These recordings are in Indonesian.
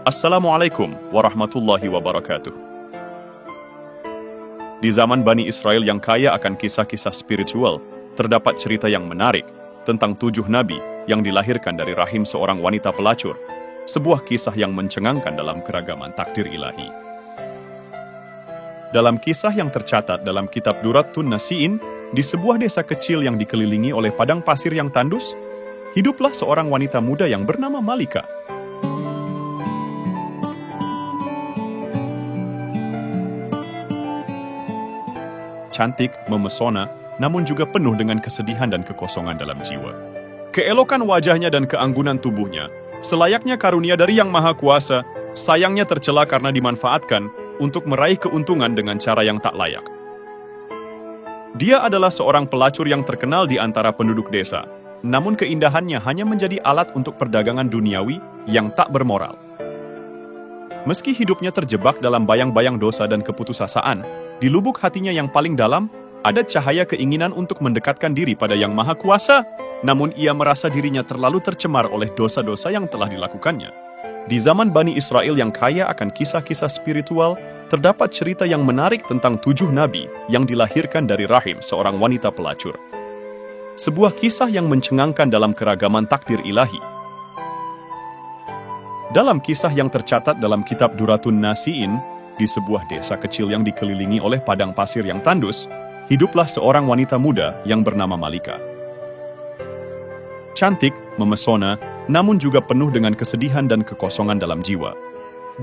Assalamualaikum warahmatullahi wabarakatuh. Di zaman Bani Israel yang kaya akan kisah-kisah spiritual, terdapat cerita yang menarik tentang 7 nabi yang dilahirkan dari rahim seorang wanita pelacur, sebuah kisah yang mencengangkan dalam keragaman takdir ilahi. Dalam kisah yang tercatat dalam kitab Duratun Nasi'in, di sebuah desa kecil yang dikelilingi oleh padang pasir yang tandus, hiduplah seorang wanita muda yang bernama Malika. Cantik, memesona, namun juga penuh dengan kesedihan dan kekosongan dalam jiwa. Keelokan wajahnya dan keanggunan tubuhnya, selayaknya karunia dari Yang Maha Kuasa, sayangnya tercela karena dimanfaatkan untuk meraih keuntungan dengan cara yang tak layak. Dia adalah seorang pelacur yang terkenal di antara penduduk desa, namun keindahannya hanya menjadi alat untuk perdagangan duniawi yang tak bermoral. Meski hidupnya terjebak dalam bayang-bayang dosa dan keputusasaan, di lubuk hatinya yang paling dalam, ada cahaya keinginan untuk mendekatkan diri pada Yang Maha Kuasa, namun ia merasa dirinya terlalu tercemar oleh dosa-dosa yang telah dilakukannya. Di zaman Bani Israel yang kaya akan kisah-kisah spiritual, terdapat cerita yang menarik tentang 7 nabi yang dilahirkan dari rahim seorang wanita pelacur. Sebuah kisah yang mencengangkan dalam keragaman takdir ilahi. Dalam kisah yang tercatat dalam kitab Duratun Nasi'in, di sebuah desa kecil yang dikelilingi oleh padang pasir yang tandus, hiduplah seorang wanita muda yang bernama Malika. Cantik, memesona, namun juga penuh dengan kesedihan dan kekosongan dalam jiwa.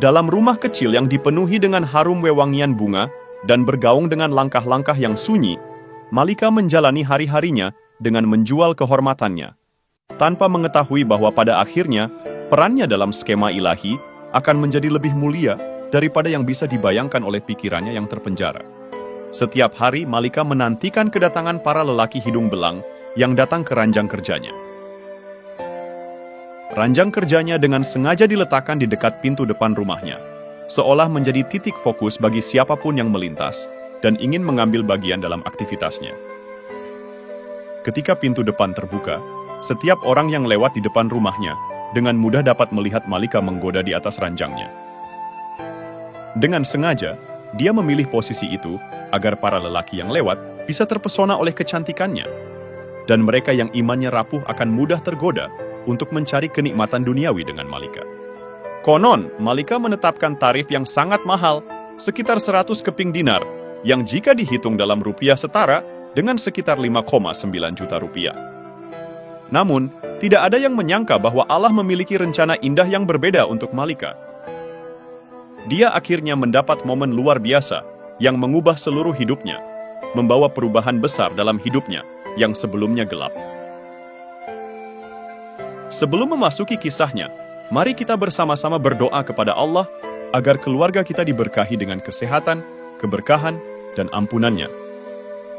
Dalam rumah kecil yang dipenuhi dengan harum wewangian bunga dan bergaung dengan langkah-langkah yang sunyi, Malika menjalani hari-harinya dengan menjual kehormatannya, tanpa mengetahui bahwa pada akhirnya, perannya dalam skema ilahi akan menjadi lebih mulia daripada yang bisa dibayangkan oleh pikirannya yang terpenjara. Setiap hari, Malika menantikan kedatangan para lelaki hidung belang yang datang ke ranjang kerjanya. Ranjang kerjanya dengan sengaja diletakkan di dekat pintu depan rumahnya, seolah menjadi titik fokus bagi siapapun yang melintas dan ingin mengambil bagian dalam aktivitasnya. Ketika pintu depan terbuka, setiap orang yang lewat di depan rumahnya dengan mudah dapat melihat Malika menggoda di atas ranjangnya. Dengan sengaja, dia memilih posisi itu agar para lelaki yang lewat bisa terpesona oleh kecantikannya, dan mereka yang imannya rapuh akan mudah tergoda untuk mencari kenikmatan duniawi dengan Malika. Konon, Malika menetapkan tarif yang sangat mahal, sekitar 100 keping dinar, yang jika dihitung dalam rupiah setara dengan sekitar 5,9 juta rupiah. Namun, tidak ada yang menyangka bahwa Allah memiliki rencana indah yang berbeda untuk Malika. Dia akhirnya mendapat momen luar biasa yang mengubah seluruh hidupnya, membawa perubahan besar dalam hidupnya yang sebelumnya gelap. Sebelum memasuki kisahnya, mari kita bersama-sama berdoa kepada Allah agar keluarga kita diberkahi dengan kesehatan, keberkahan, dan ampunannya.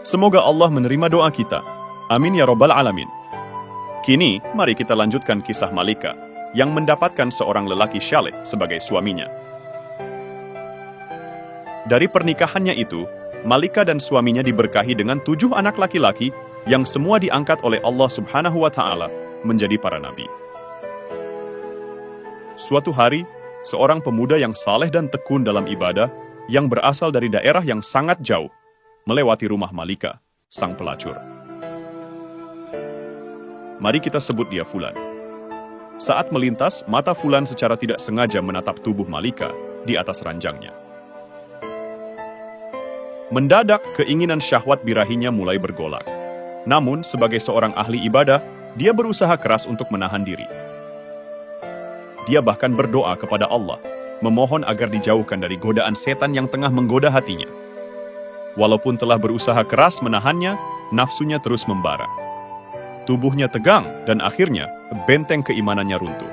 Semoga Allah menerima doa kita. Amin ya Rabbal Alamin. Kini, mari kita lanjutkan kisah Malika yang mendapatkan seorang lelaki syaleh sebagai suaminya. Dari pernikahannya itu, Malika dan suaminya diberkahi dengan 7 anak laki-laki yang semua diangkat oleh Allah Subhanahu wa Ta'ala menjadi para nabi. Suatu hari, seorang pemuda yang saleh dan tekun dalam ibadah, yang berasal dari daerah yang sangat jauh, melewati rumah Malika, sang pelacur. Mari kita sebut dia Fulan. Saat melintas, mata Fulan secara tidak sengaja menatap tubuh Malika di atas ranjangnya. Mendadak, keinginan syahwat birahinya mulai bergolak. Namun, sebagai seorang ahli ibadah, dia berusaha keras untuk menahan diri. Dia bahkan berdoa kepada Allah, memohon agar dijauhkan dari godaan setan yang tengah menggoda hatinya. Walaupun telah berusaha keras menahannya, nafsunya terus membara. Tubuhnya tegang dan akhirnya benteng keimanannya runtuh.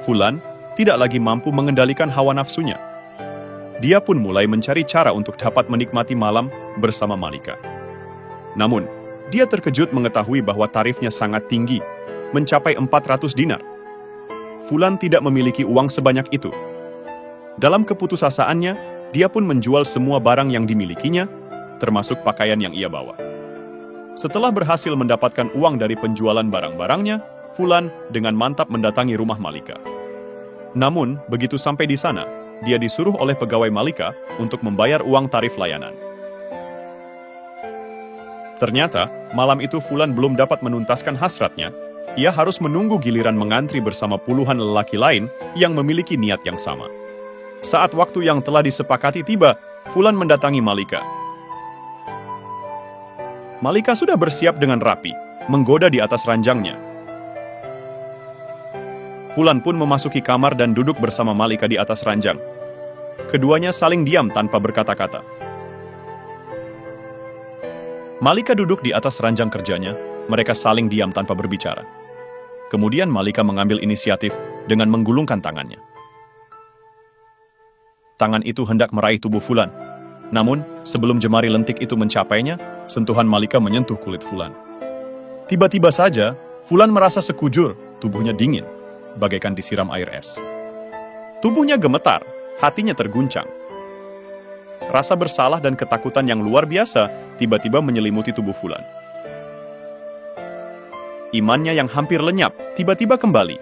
Fulan tidak lagi mampu mengendalikan hawa nafsunya. Dia pun mulai mencari cara untuk dapat menikmati malam bersama Malika. Namun, dia terkejut mengetahui bahwa tarifnya sangat tinggi, mencapai 400 dinar. Fulan tidak memiliki uang sebanyak itu. Dalam keputusasaannya, dia pun menjual semua barang yang dimilikinya, termasuk pakaian yang ia bawa. Setelah berhasil mendapatkan uang dari penjualan barang-barangnya, Fulan dengan mantap mendatangi rumah Malika. Namun, begitu sampai di sana, dia disuruh oleh pegawai Malika untuk membayar uang tarif layanan. Ternyata, malam itu Fulan belum dapat menuntaskan hasratnya. Ia harus menunggu giliran mengantri bersama puluhan lelaki lain yang memiliki niat yang sama. Saat waktu yang telah disepakati tiba, Fulan mendatangi Malika. Malika sudah bersiap dengan rapi, menggoda di atas ranjangnya. Fulan pun memasuki kamar dan duduk bersama Malika di atas ranjang. Keduanya saling diam tanpa berkata-kata. Malika duduk di atas ranjang kerjanya, mereka saling diam tanpa berbicara. Kemudian Malika mengambil inisiatif dengan menggulungkan tangannya. Tangan itu hendak meraih tubuh Fulan. Namun, sebelum jemari lentik itu mencapainya, sentuhan Malika menyentuh kulit Fulan. Tiba-tiba saja, Fulan merasa sekujur, tubuhnya dingin, bagaikan disiram air es. Tubuhnya gemetar, hatinya terguncang. Rasa bersalah dan ketakutan yang luar biasa tiba-tiba menyelimuti tubuh Fulan. Imannya yang hampir lenyap tiba-tiba kembali.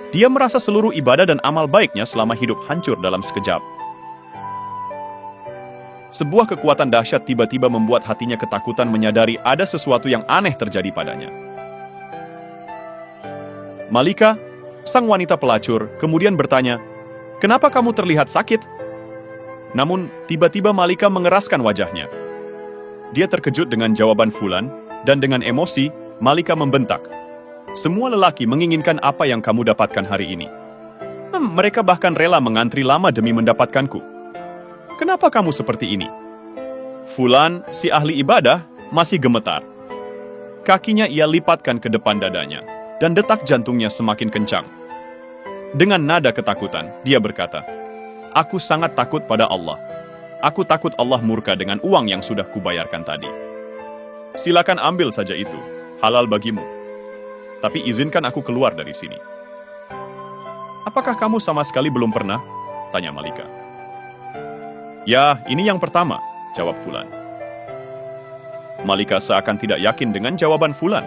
Dia merasa seluruh ibadah dan amal baiknya selama hidup hancur dalam sekejap. Sebuah kekuatan dahsyat tiba-tiba membuat hatinya ketakutan menyadari ada sesuatu yang aneh terjadi padanya. Malika, sang wanita pelacur, kemudian bertanya, "Kenapa kamu terlihat sakit?" Namun, tiba-tiba Malika mengeraskan wajahnya. Dia terkejut dengan jawaban Fulan, dan dengan emosi, Malika membentak. "Semua lelaki menginginkan apa yang kamu dapatkan hari ini. Mereka bahkan rela mengantri lama demi mendapatkanku. Kenapa kamu seperti ini?" Fulan, si ahli ibadah, masih gemetar. Kakinya ia lipatkan ke depan dadanya, dan detak jantungnya semakin kencang. Dengan nada ketakutan, dia berkata, "Aku sangat takut pada Allah. Aku takut Allah murka dengan uang yang sudah kubayarkan tadi. Silakan ambil saja itu, halal bagimu. Tapi izinkan aku keluar dari sini." "Apakah kamu sama sekali belum pernah?" tanya Malika. "Ya, ini yang pertama," jawab Fulan. Malika seakan tidak yakin dengan jawaban Fulan.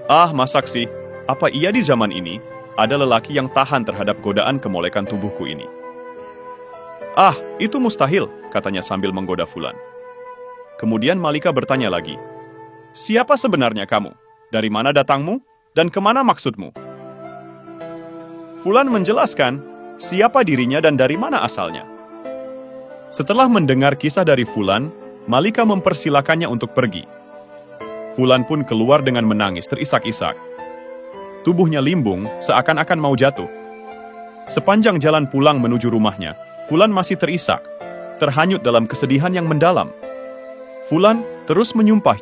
"Ah, masaksi, apa iya di zaman ini ada lelaki yang tahan terhadap godaan kemolekan tubuhku ini?" "Ah, itu mustahil," katanya sambil menggoda Fulan. Kemudian Malika bertanya lagi, "Siapa sebenarnya kamu? Dari mana datangmu? Dan kemana maksudmu?" Fulan menjelaskan siapa dirinya dan dari mana asalnya. Setelah mendengar kisah dari Fulan, Malika mempersilakannya untuk pergi. Fulan pun keluar dengan menangis terisak-isak. Tubuhnya limbung, seakan-akan mau jatuh. Sepanjang jalan pulang menuju rumahnya, Fulan masih terisak, terhanyut dalam kesedihan yang mendalam. Fulan terus menyumpah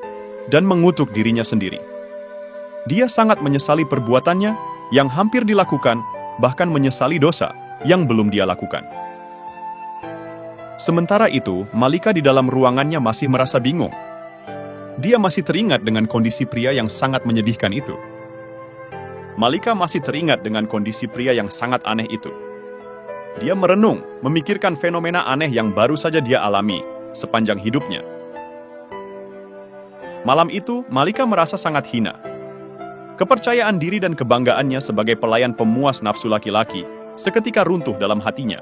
dan mengutuk dirinya sendiri. Dia sangat menyesali perbuatannya yang hampir dilakukan, bahkan menyesali dosa yang belum dia lakukan. Sementara itu, Malika di dalam ruangannya masih merasa bingung. Dia masih teringat dengan kondisi pria yang sangat menyedihkan itu. Malika masih teringat dengan kondisi pria yang sangat aneh itu. Dia merenung, memikirkan fenomena aneh yang baru saja dia alami sepanjang hidupnya. Malam itu, Malika merasa sangat hina. Kepercayaan diri dan kebanggaannya sebagai pelayan pemuas nafsu laki-laki seketika runtuh dalam hatinya.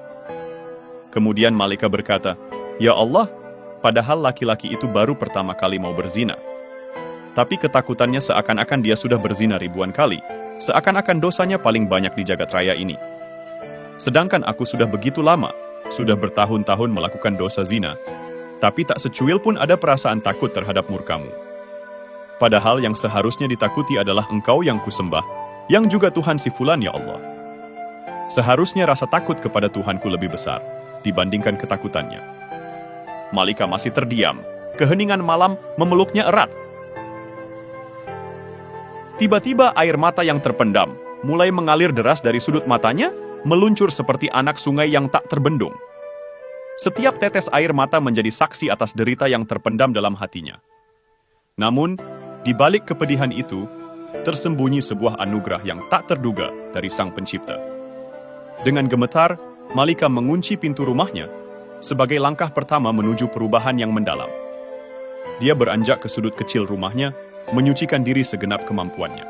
Kemudian Malika berkata, "Ya Allah, padahal laki-laki itu baru pertama kali mau berzina. Tapi ketakutannya seakan-akan dia sudah berzina ribuan kali. Seakan-akan dosanya paling banyak di jagat raya ini. Sedangkan aku sudah begitu lama, sudah bertahun-tahun melakukan dosa zina, tapi tak secuil pun ada perasaan takut terhadap murkamu. Padahal yang seharusnya ditakuti adalah Engkau yang kusembah, yang juga Tuhan si Fulan, ya Allah. Seharusnya rasa takut kepada Tuhanku lebih besar dibandingkan ketakutannya." Malika masih terdiam, keheningan malam memeluknya erat. Tiba-tiba air mata yang terpendam mulai mengalir deras dari sudut matanya, meluncur seperti anak sungai yang tak terbendung. Setiap tetes air mata menjadi saksi atas derita yang terpendam dalam hatinya. Namun, di balik kepedihan itu, tersembunyi sebuah anugerah yang tak terduga dari Sang Pencipta. Dengan gemetar, Malika mengunci pintu rumahnya sebagai langkah pertama menuju perubahan yang mendalam. Dia beranjak ke sudut kecil rumahnya, menyucikan diri segenap kemampuannya.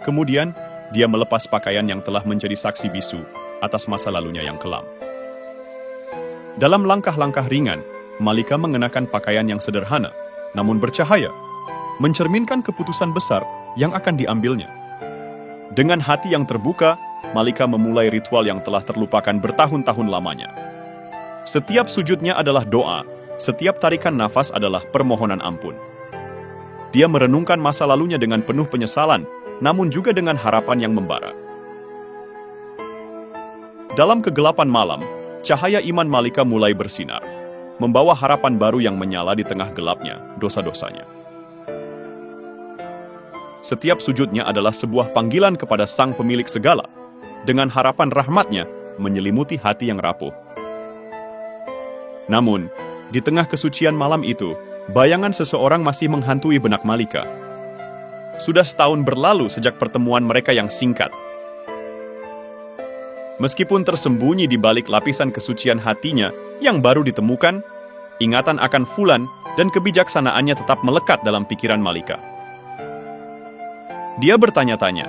Kemudian, dia melepas pakaian yang telah menjadi saksi bisu atas masa lalunya yang kelam. Dalam langkah-langkah ringan, Malika mengenakan pakaian yang sederhana, namun bercahaya, mencerminkan keputusan besar yang akan diambilnya. Dengan hati yang terbuka, Malika memulai ritual yang telah terlupakan bertahun-tahun lamanya. Setiap sujudnya adalah doa, setiap tarikan nafas adalah permohonan ampun. Dia merenungkan masa lalunya dengan penuh penyesalan, namun juga dengan harapan yang membara. Dalam kegelapan malam, cahaya iman Malika mulai bersinar, membawa harapan baru yang menyala di tengah gelapnya dosa-dosanya. Setiap sujudnya adalah sebuah panggilan kepada Sang Pemilik segala, dengan harapan rahmatnya menyelimuti hati yang rapuh. Namun, di tengah kesucian malam itu, bayangan seseorang masih menghantui benak Malika. Sudah setahun berlalu sejak pertemuan mereka yang singkat. Meskipun tersembunyi di balik lapisan kesucian hatinya yang baru ditemukan, ingatan akan Fulan dan kebijaksanaannya tetap melekat dalam pikiran Malika. Dia bertanya-tanya,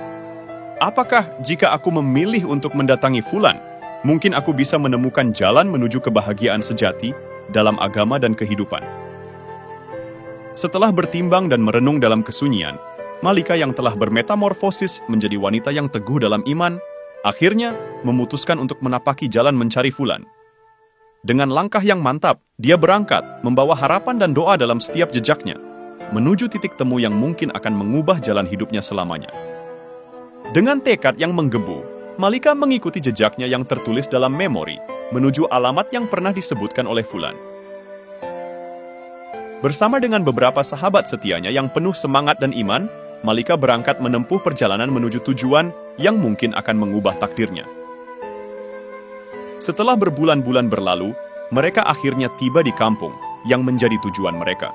apakah jika aku memilih untuk mendatangi Fulan, mungkin aku bisa menemukan jalan menuju kebahagiaan sejati dalam agama dan kehidupan? Setelah bertimbang dan merenung dalam kesunyian, Malika yang telah bermetamorfosis menjadi wanita yang teguh dalam iman, akhirnya memutuskan untuk menapaki jalan mencari Fulan. Dengan langkah yang mantap, dia berangkat, membawa harapan dan doa dalam setiap jejaknya, menuju titik temu yang mungkin akan mengubah jalan hidupnya selamanya. Dengan tekad yang menggebu, Malika mengikuti jejaknya yang tertulis dalam memori, menuju alamat yang pernah disebutkan oleh Fulan. Bersama dengan beberapa sahabat setianya yang penuh semangat dan iman, Malika berangkat menempuh perjalanan menuju tujuan yang mungkin akan mengubah takdirnya. Setelah berbulan-bulan berlalu, mereka akhirnya tiba di kampung yang menjadi tujuan mereka.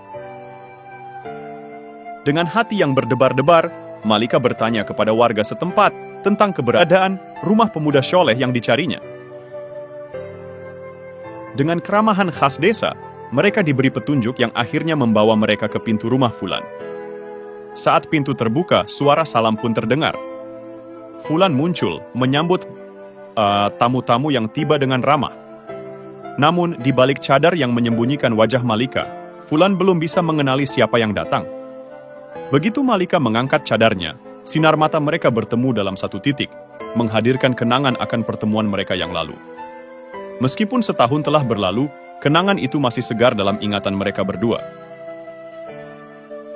Dengan hati yang berdebar-debar, Malika bertanya kepada warga setempat tentang keberadaan rumah pemuda soleh yang dicarinya. Dengan keramahan khas desa, mereka diberi petunjuk yang akhirnya membawa mereka ke pintu rumah Fulan. Saat pintu terbuka, suara salam pun terdengar. Fulan muncul, menyambut tamu-tamu yang tiba dengan ramah. Namun, di balik cadar yang menyembunyikan wajah Malika, Fulan belum bisa mengenali siapa yang datang. Begitu Malika mengangkat cadarnya, sinar mata mereka bertemu dalam satu titik, menghadirkan kenangan akan pertemuan mereka yang lalu. Meskipun setahun telah berlalu, kenangan itu masih segar dalam ingatan mereka berdua.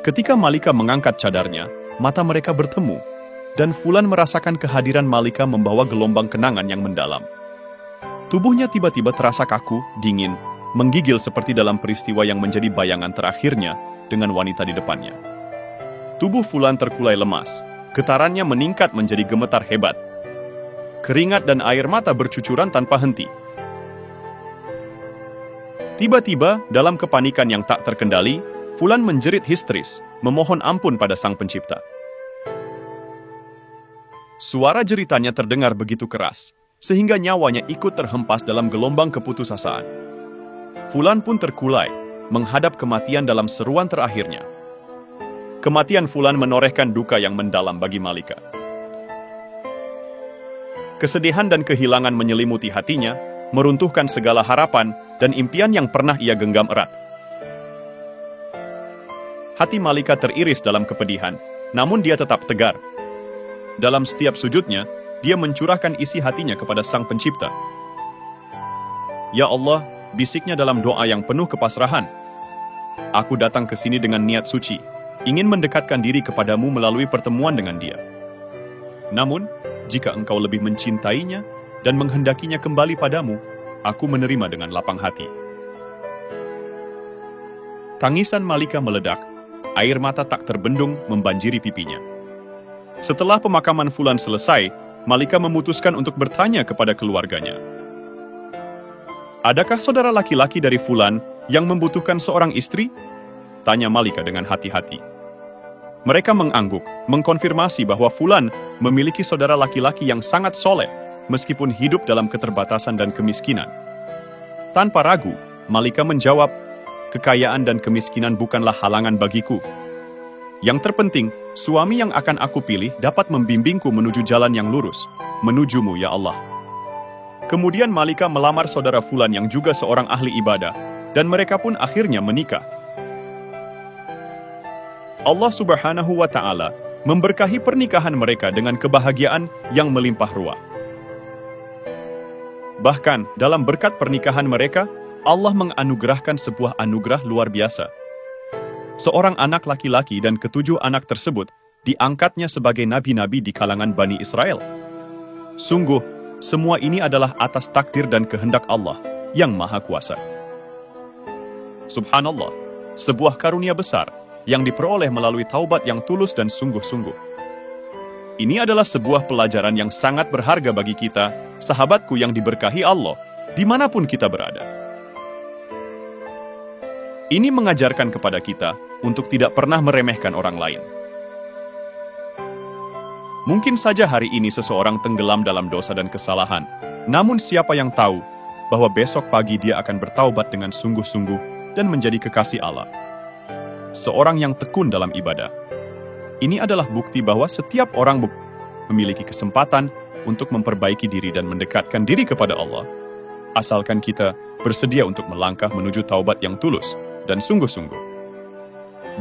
Ketika Malika mengangkat cadarnya, mata mereka bertemu, dan Fulan merasakan kehadiran Malika membawa gelombang kenangan yang mendalam. Tubuhnya tiba-tiba terasa kaku, dingin, menggigil seperti dalam peristiwa yang menjadi bayangan terakhirnya dengan wanita di depannya. Tubuh Fulan terkulai lemas, getarannya meningkat menjadi gemetar hebat. Keringat dan air mata bercucuran tanpa henti. Tiba-tiba, dalam kepanikan yang tak terkendali, Fulan menjerit histeris, memohon ampun pada Sang Pencipta. Suara jeritannya terdengar begitu keras, sehingga nyawanya ikut terhempas dalam gelombang keputusasaan. Fulan pun terkulai, menghadap kematian dalam seruan terakhirnya. Kematian Fulan menorehkan duka yang mendalam bagi Malika. Kesedihan dan kehilangan menyelimuti hatinya, meruntuhkan segala harapan dan impian yang pernah ia genggam erat. Hati Malika teriris dalam kepedihan, namun dia tetap tegar. Dalam setiap sujudnya, dia mencurahkan isi hatinya kepada Sang Pencipta. Ya Allah, bisiknya dalam doa yang penuh kepasrahan. Aku datang ke sini dengan niat suci, ingin mendekatkan diri kepadamu melalui pertemuan dengan dia. Namun, jika engkau lebih mencintainya dan menghendakinya kembali padamu, aku menerima dengan lapang hati. Tangisan Malika meledak, air mata tak terbendung membanjiri pipinya. Setelah pemakaman Fulan selesai, Malika memutuskan untuk bertanya kepada keluarganya. Adakah saudara laki-laki dari Fulan yang membutuhkan seorang istri? Tanya Malika dengan hati-hati. Mereka mengangguk, mengkonfirmasi bahwa Fulan memiliki saudara laki-laki yang sangat soleh, meskipun hidup dalam keterbatasan dan kemiskinan. Tanpa ragu, Malika menjawab, kekayaan dan kemiskinan bukanlah halangan bagiku. Yang terpenting, Suami yang akan aku pilih dapat membimbingku menuju jalan yang lurus, menujumu ya Allah. Kemudian Malika melamar saudara Fulan yang juga seorang ahli ibadah, dan mereka pun akhirnya menikah. Allah Subhanahu wa Ta'ala memberkahi pernikahan mereka dengan kebahagiaan yang melimpah ruah. Bahkan dalam berkat pernikahan mereka, Allah menganugerahkan sebuah anugerah luar biasa. Seorang anak laki-laki dan ketujuh anak tersebut diangkatnya sebagai nabi-nabi di kalangan Bani Israel. Sungguh, semua ini adalah atas takdir dan kehendak Allah yang Maha Kuasa. Subhanallah, sebuah karunia besar yang diperoleh melalui taubat yang tulus dan sungguh-sungguh. Ini adalah sebuah pelajaran yang sangat berharga bagi kita, sahabatku yang diberkahi Allah, dimanapun kita berada. Ini mengajarkan kepada kita untuk tidak pernah meremehkan orang lain. Mungkin saja hari ini seseorang tenggelam dalam dosa dan kesalahan, namun siapa yang tahu bahwa besok pagi dia akan bertaubat dengan sungguh-sungguh dan menjadi kekasih Allah. Seorang yang tekun dalam ibadah. Ini adalah bukti bahwa setiap orang memiliki kesempatan untuk memperbaiki diri dan mendekatkan diri kepada Allah, asalkan kita bersedia untuk melangkah menuju taubat yang tulus dan sungguh-sungguh.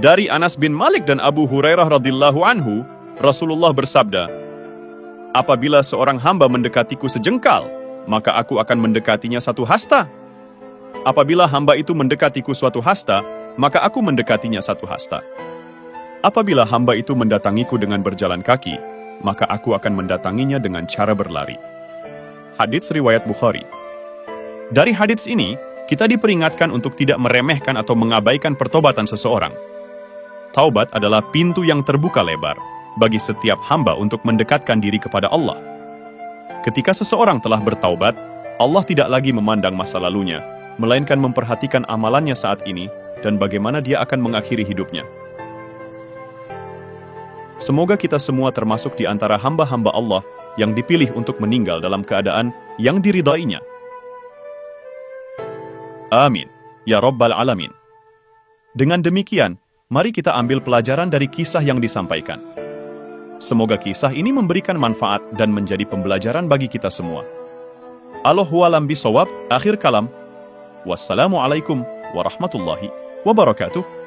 Dari Anas bin Malik dan Abu Hurairah radhiyallahu anhu, Rasulullah bersabda, "Apabila seorang hamba mendekatiku sejengkal, maka aku akan mendekatinya satu hasta. Apabila hamba itu mendekatiku suatu hasta, maka aku mendekatinya satu hasta. Apabila hamba itu mendatangiku dengan berjalan kaki, maka aku akan mendatanginya dengan cara berlari." Hadits riwayat Bukhari. Dari hadits ini, kita diperingatkan untuk tidak meremehkan atau mengabaikan pertobatan seseorang. Taubat adalah pintu yang terbuka lebar bagi setiap hamba untuk mendekatkan diri kepada Allah. Ketika seseorang telah bertaubat, Allah tidak lagi memandang masa lalunya, melainkan memperhatikan amalannya saat ini dan bagaimana dia akan mengakhiri hidupnya. Semoga kita semua termasuk di antara hamba-hamba Allah yang dipilih untuk meninggal dalam keadaan yang diridainya. Amin. Ya Rabbal Alamin. Dengan demikian, mari kita ambil pelajaran dari kisah yang disampaikan. Semoga kisah ini memberikan manfaat dan menjadi pembelajaran bagi kita semua. Allahu a'lam bishawab. Akhir kalam. Wassalamualaikum warahmatullahi wabarakatuh.